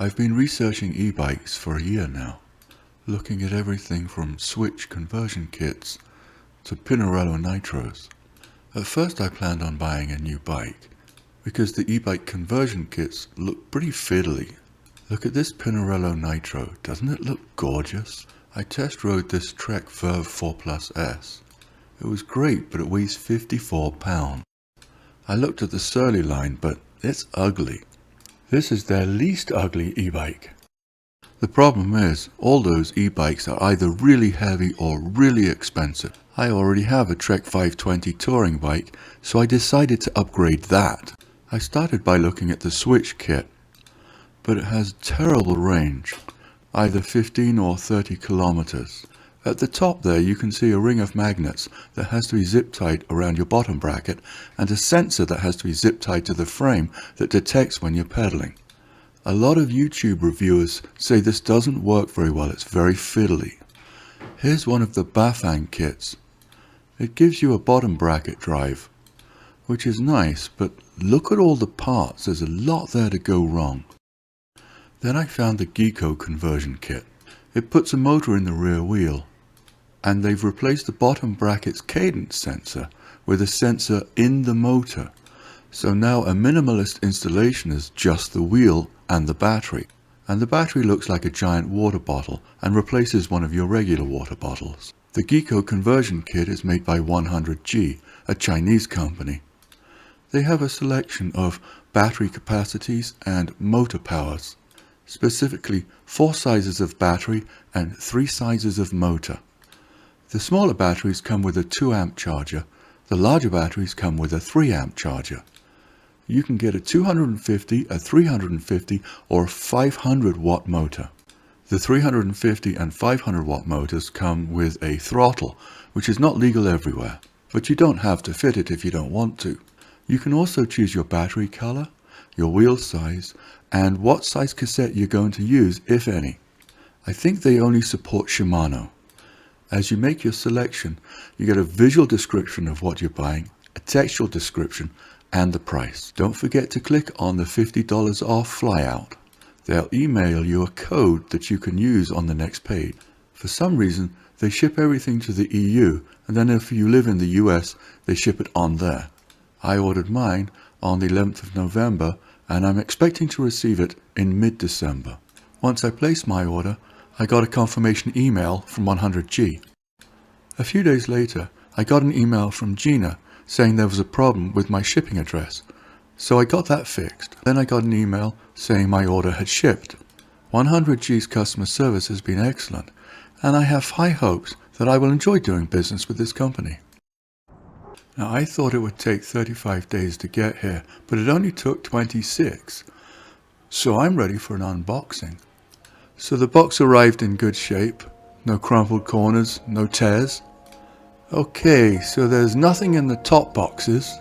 I've been researching e-bikes for a year now, looking at everything from switch conversion kits to Pinarello nitros. At first I planned on buying a new bike, because the e-bike conversion kits look pretty fiddly. Look at this Pinarello nitro, doesn't it look gorgeous? I test rode this Trek Verve 4 Plus S. It was great, but it weighs 54 pounds. I looked at the Surly line, but it's ugly. This is their least ugly e-bike. The problem is, all those e-bikes are either really heavy or really expensive. I already have a Trek 520 touring bike, so I decided to upgrade that. I started by looking at the switch kit, but it has terrible range, either 15 or 30 kilometers. At the top there you can see a ring of magnets that has to be zip tied around your bottom bracket and a sensor that has to be zip tied to the frame that detects when you're pedaling. A lot of YouTube reviewers say this doesn't work very well, it's very fiddly. Here's one of the Bafang kits. It gives you a bottom bracket drive, which is nice, but look at all the parts, there's a lot there to go wrong. Then I found the Geeko conversion kit. It puts a motor in the rear wheel, and they've replaced the bottom bracket's cadence sensor with a sensor in the motor. So now a minimalist installation is just the wheel and the battery. And the battery looks like a giant water bottle and replaces one of your regular water bottles. The Geeko conversion kit is made by 100G, a Chinese company. They have a selection of battery capacities and motor powers. Specifically 4 sizes of battery and 3 sizes of motor. The smaller batteries come with a 2 amp charger, the larger batteries come with a 3 amp charger. You can get a 250, a 350 or a 500 watt motor. The 350 and 500 watt motors come with a throttle, which is not legal everywhere, but you don't have to fit it if you don't want to. You can also choose your battery color, your wheel size, and what size cassette you're going to use, if any. I think they only support Shimano. As you make your selection, you get a visual description of what you're buying, a textual description, and the price. Don't forget to click on the $50 off flyout. They'll email you a code that you can use on the next page. For some reason, they ship everything to the EU, and then if you live in the US, they ship it on there. I ordered mine on the 11th of November, and I'm expecting to receive it in mid-December. Once I placed my order, I got a confirmation email from 100G. A few days later, I got an email from Gina saying there was a problem with my shipping address, so I got that fixed. Then I got an email saying my order had shipped. 100G's customer service has been excellent, and I have high hopes that I will enjoy doing business with this company. Now I thought it would take 35 days to get here, but it only took 26, so I'm ready for an unboxing. So the box arrived in good shape, no crumpled corners, no tears. Okay, so there's nothing in the top boxes.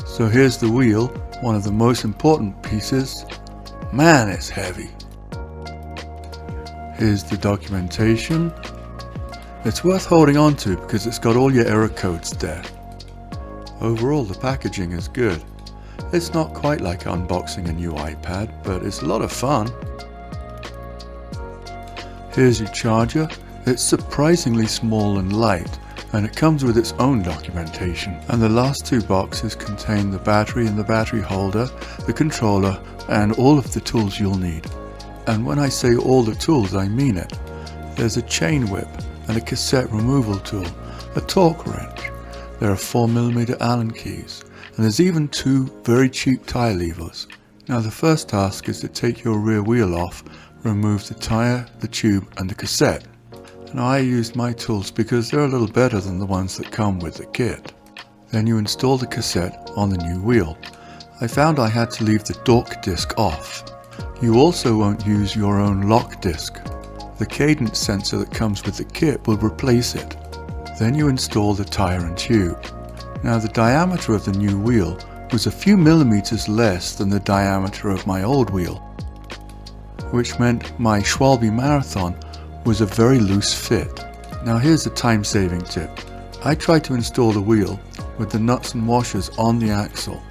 So here's the wheel, one of the most important pieces. Man, it's heavy. Here's the documentation. It's worth holding on to because it's got all your error codes there. Overall, the packaging is good. It's not quite like unboxing a new iPad, but it's a lot of fun. Here's your charger. It's surprisingly small and light, and it comes with its own documentation. And the last 2 boxes contain the battery and the battery holder, the controller, and all of the tools you'll need. And when I say all the tools, I mean it. There's a chain whip and a cassette removal tool, a torque wrench. There are 4mm Allen keys, and there's even 2 very cheap tire levers. Now the first task is to take your rear wheel off, remove the tire, the tube, and the cassette. Now I used my tools because they're a little better than the ones that come with the kit. Then you install the cassette on the new wheel. I found I had to leave the dork disc off. You also won't use your own lock disc. The cadence sensor that comes with the kit will replace it. Then you install the tire and tube. Now the diameter of the new wheel was a few millimeters less than the diameter of my old wheel, which meant my Schwalbe Marathon was a very loose fit. Now here's a time-saving tip. I tried to install the wheel with the nuts and washers on the axle.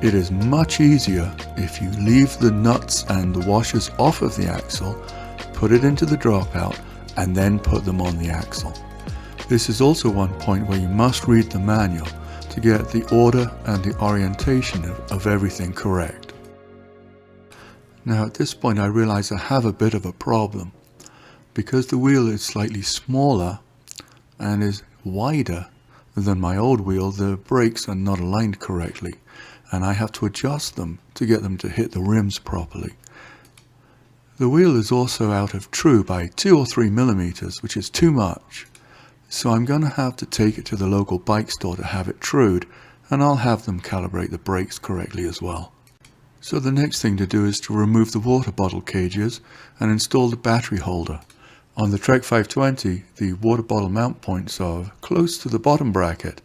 It is much easier if you leave the nuts and the washers off of the axle, put it into the dropout, and then put them on the axle. This is also one point where you must read the manual to get the order and the orientation of everything correct. Now at this point I realize I have a bit of a problem. Because the wheel is slightly smaller and is wider than my old wheel, the brakes are not aligned correctly, and I have to adjust them to get them to hit the rims properly. The wheel is also out of true by 2 or 3 millimeters, which is too much. So I'm going to have to take it to the local bike store to have it trued, and I'll have them calibrate the brakes correctly as well. So the next thing to do is to remove the water bottle cages and install the battery holder. On the Trek 520, the water bottle mount points are close to the bottom bracket,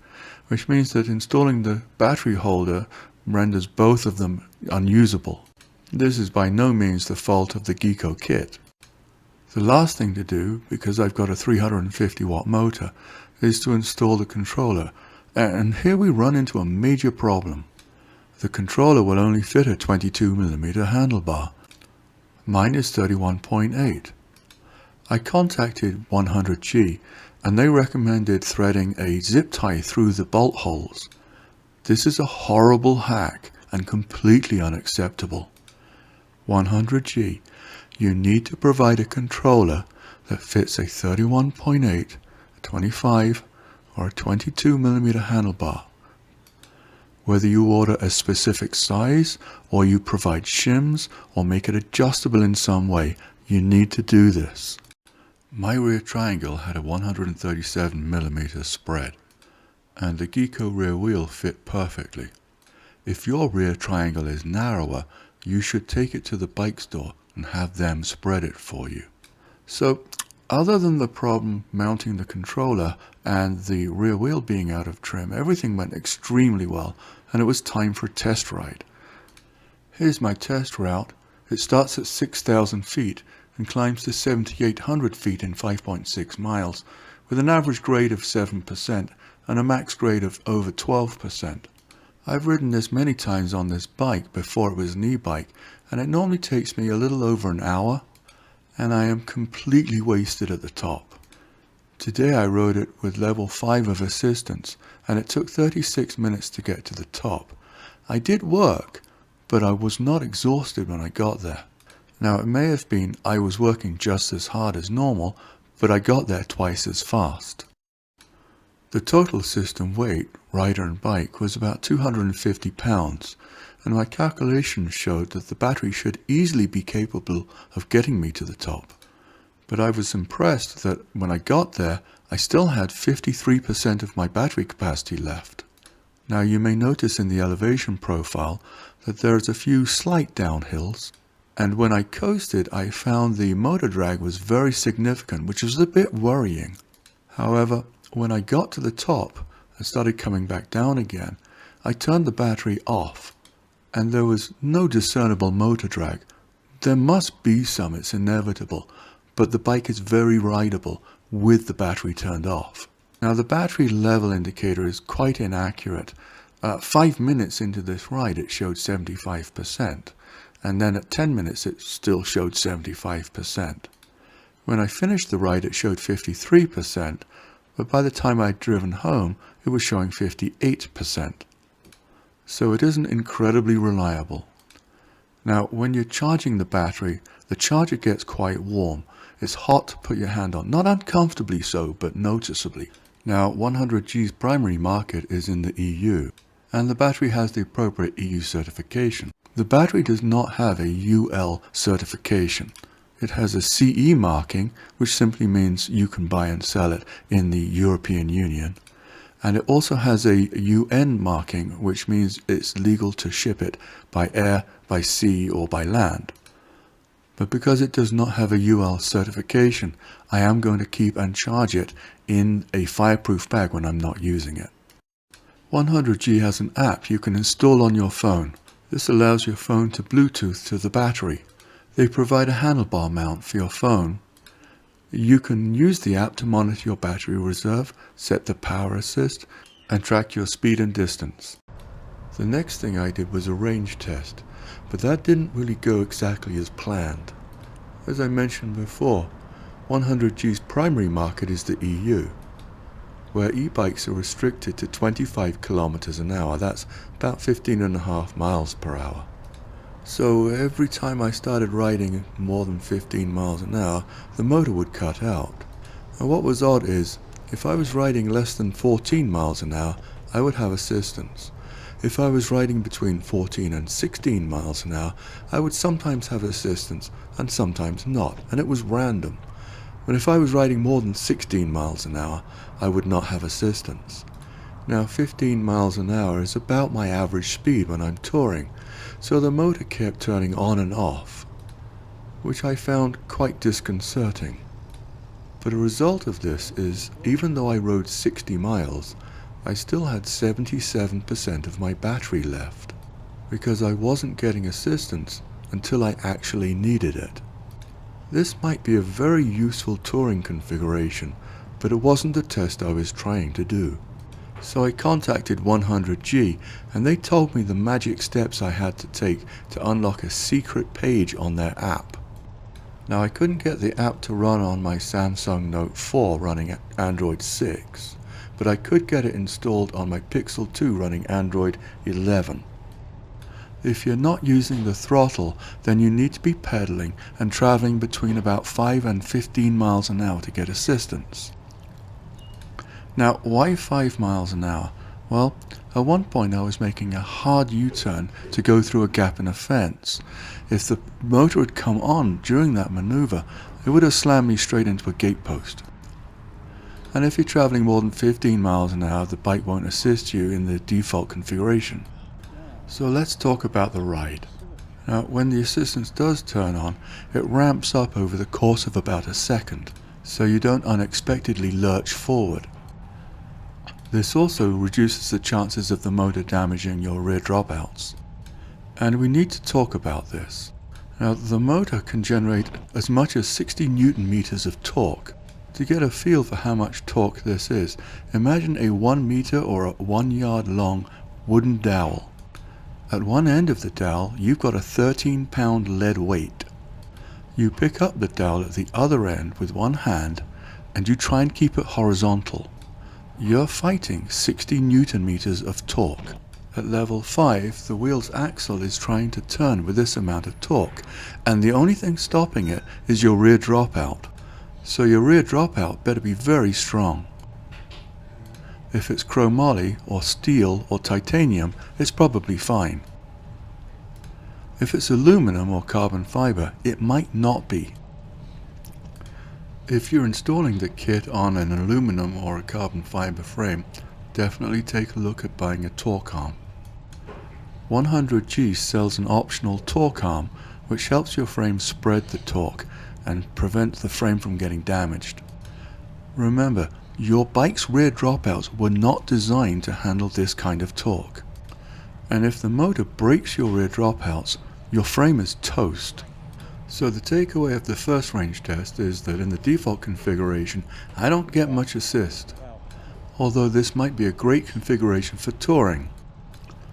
which means that installing the battery holder renders both of them unusable. This is by no means the fault of the Geeko kit. The last thing to do, because I've got a 350 watt motor, is to install the controller, and here we run into a major problem. The controller will only fit a 22mm handlebar. Mine is 31.8. I contacted 100G and they recommended threading a zip tie through the bolt holes. This is a horrible hack and completely unacceptable. 100G, you need to provide a controller that fits a 31.8, a 25 or a 22mm handlebar. Whether you order a specific size or you provide shims or make it adjustable in some way, you need to do this. My rear triangle had a 137mm spread, and the Geeko rear wheel fit perfectly. If your rear triangle is narrower, you should take it to the bike store and have them spread it for you. So, other than the problem mounting the controller and the rear wheel being out of trim, everything went extremely well, and it was time for a test ride. Here's my test route. It starts at 6,000 feet and climbs to 7,800 feet in 5.6 miles, with an average grade of 7% and a max grade of over 12%. I've ridden this many times on this bike before it was an e-bike, and it normally takes me a little over an hour, and I am completely wasted at the top. Today I rode it with level 5 of assistance, and it took 36 minutes to get to the top. I did work, but I was not exhausted when I got there. Now it may have been I was working just as hard as normal, but I got there twice as fast. The total system weight, rider and bike, was about 250 pounds, and my calculations showed that the battery should easily be capable of getting me to the top. But I was impressed that when I got there, I still had 53% of my battery capacity left. Now you may notice in the elevation profile that there is a few slight downhills, and when I coasted I found the motor drag was very significant, which was a bit worrying. However, when I got to the top and started coming back down again, I turned the battery off, and there was no discernible motor drag. There must be some, it's inevitable, but the bike is very rideable with the battery turned off. Now the battery level indicator is quite inaccurate. 5 minutes into this ride it showed 75%, and then at 10 minutes it still showed 75%. When I finished the ride it showed 53%, but by the time I'd driven home it was showing 58%. So it isn't incredibly reliable. Now when you're charging the battery, the charger gets quite warm. It's hot to put your hand on, not uncomfortably so, but noticeably. Now 100G's primary market is in the EU, and the battery has the appropriate EU certification. The battery does not have a UL certification. It has a CE marking, which simply means you can buy and sell it in the European Union. And it also has a UN marking, which means it's legal to ship it by air, by sea, or by land. But because it does not have a UL certification, I am going to keep and charge it in a fireproof bag when I'm not using it. 100G has an app you can install on your phone. This allows your phone to Bluetooth to the battery. They provide a handlebar mount for your phone. You can use the app to monitor your battery reserve, set the power assist, and track your speed and distance. The next thing I did was a range test, but that didn't really go exactly as planned. As I mentioned before, 100G's primary market is the EU, where e-bikes are restricted to 25 kilometers an hour. That's about 15.5 miles per hour. So every time I started riding more than 15 miles an hour, the motor would cut out. And what was odd is, if I was riding less than 14 miles an hour, I would have assistance. If I was riding between 14 and 16 miles an hour, I would sometimes have assistance and sometimes not, and it was random. But if I was riding more than 16 miles an hour, I would not have assistance. Now 15 miles an hour is about my average speed when I'm touring, so the motor kept turning on and off, which I found quite disconcerting. But a result of this is, even though I rode 60 miles, I still had 77% of my battery left, because I wasn't getting assistance until I actually needed it. This might be a very useful touring configuration, but it wasn't the test I was trying to do. So I contacted 100G, and they told me the magic steps I had to take to unlock a secret page on their app. Now I couldn't get the app to run on my Samsung Note 4 running Android 6, but I could get it installed on my Pixel 2 running Android 11. If you're not using the throttle, then you need to be pedaling and traveling between about 5 and 15 miles an hour to get assistance. Now, why 5 miles an hour? Well, at one point I was making a hard U-turn to go through a gap in a fence. If the motor had come on during that maneuver, it would have slammed me straight into a gate post. And if you're traveling more than 15 miles an hour, the bike won't assist you in the default configuration. So let's talk about the ride. Now, when the assistance does turn on, it ramps up over the course of about a second, so you don't unexpectedly lurch forward. This also reduces the chances of the motor damaging your rear dropouts. And we need to talk about this. Now, the motor can generate as much as 60 Newton meters of torque. To get a feel for how much torque this is, imagine a 1 meter or a 1 yard long wooden dowel. At one end of the dowel, you've got a 13-pound lead weight. You pick up the dowel at the other end with one hand, and you try and keep it horizontal. You're fighting 60 Newton meters of torque. At level 5, the wheel's axle is trying to turn with this amount of torque, and the only thing stopping it is your rear dropout. So your rear dropout better be very strong. If it's chromoly or steel or titanium, it's probably fine. If it's aluminum or carbon fiber, it might not be. If you're installing the kit on an aluminum or a carbon fiber frame, definitely take a look at buying a torque arm. 100G sells an optional torque arm which helps your frame spread the torque and prevent the frame from getting damaged. Remember, your bike's rear dropouts were not designed to handle this kind of torque. And if the motor breaks your rear dropouts, your frame is toast. So the takeaway of the first range test is that in the default configuration, I don't get much assist, although this might be a great configuration for touring.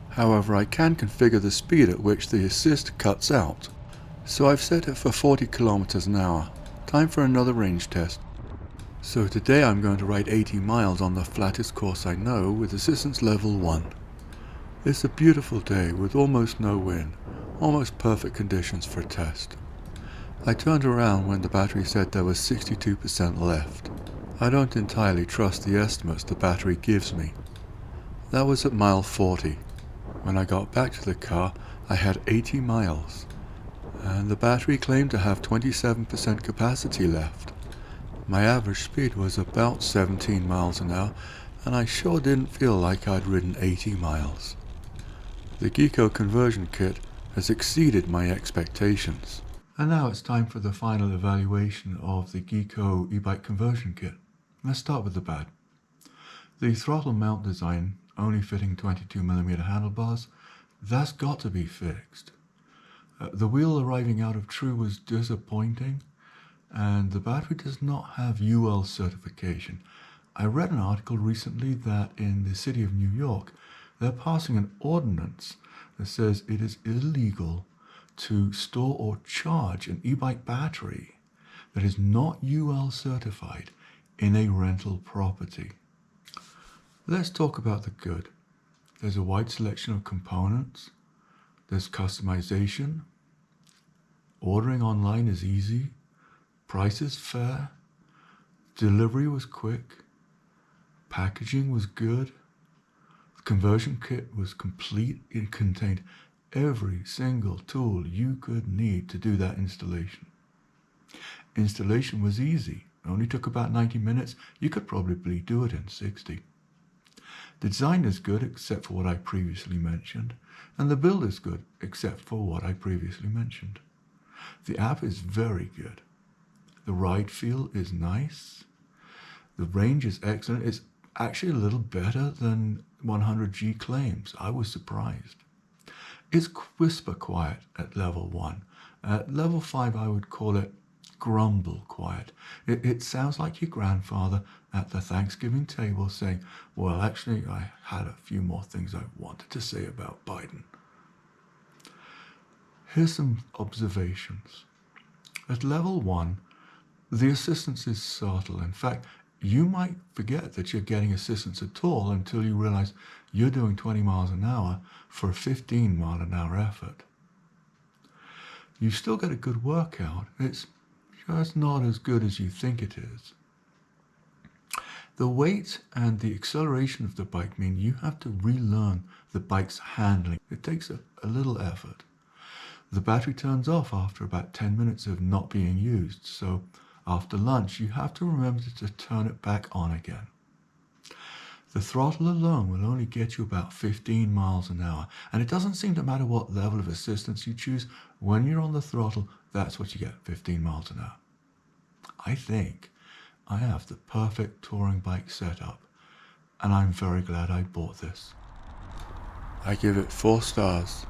However, I can configure the speed at which the assist cuts out. So I've set it for 40 kilometers an hour. Time for another range test. So today I'm going to ride 80 miles on the flattest course I know with assistance level 1. It's a beautiful day with almost no wind, almost perfect conditions for a test. I turned around when the battery said there was 62% left. I don't entirely trust the estimates the battery gives me. That was at mile 40. When I got back to the car, I had 80 miles, and the battery claimed to have 27% capacity left. My average speed was about 17 miles an hour, and I sure didn't feel like I'd ridden 80 miles. The Geeko conversion kit has exceeded my expectations. And now it's time for the final evaluation of the Geeko e-bike conversion kit. Let's start with the bad. The throttle mount design, only fitting 22mm handlebars, that's got to be fixed. The wheel arriving out of true was disappointing, and the battery does not have UL certification. I read an article recently that in the city of New York, they're passing an ordinance that says it is illegal to store or charge an e-bike battery that is not UL certified in a rental property. Let's talk about the good. There's a wide selection of components. There's customization. Ordering online is easy. Price is fair. Delivery was quick. Packaging was good. The conversion kit was complete. It contained every single tool you could need to do that installation. Installation was easy. It only took about 90 minutes. You could probably do it in 60. The design is good except for what I previously mentioned, and the build is good except for what I previously mentioned. The app is very good. The ride feel is nice. The range is excellent. It's actually a little better than 100G claims. I was surprised. It's whisper quiet at level 1. At level 5, I would call it grumble quiet. It sounds like your grandfather at the Thanksgiving table saying, well, actually, I had a few more things I wanted to say about Biden. Here's some observations. At level 1, the assistance is subtle. In fact, you might forget that you're getting assistance at all until you realize you're doing 20 miles an hour for a 15 mile an hour effort. You still get a good workout. It's just not as good as you think it is. The weight and the acceleration of the bike mean you have to relearn the bike's handling. It takes a little effort. The battery turns off after about 10 minutes of not being used, so after lunch you have to remember to turn it back on again. The throttle alone will only get you about 15 miles an hour, and it doesn't seem to matter what level of assistance you choose. When you're on the throttle, that's what you get, 15 miles an hour. I think I have the perfect touring bike setup, and I'm very glad I bought this. I give it 4 stars.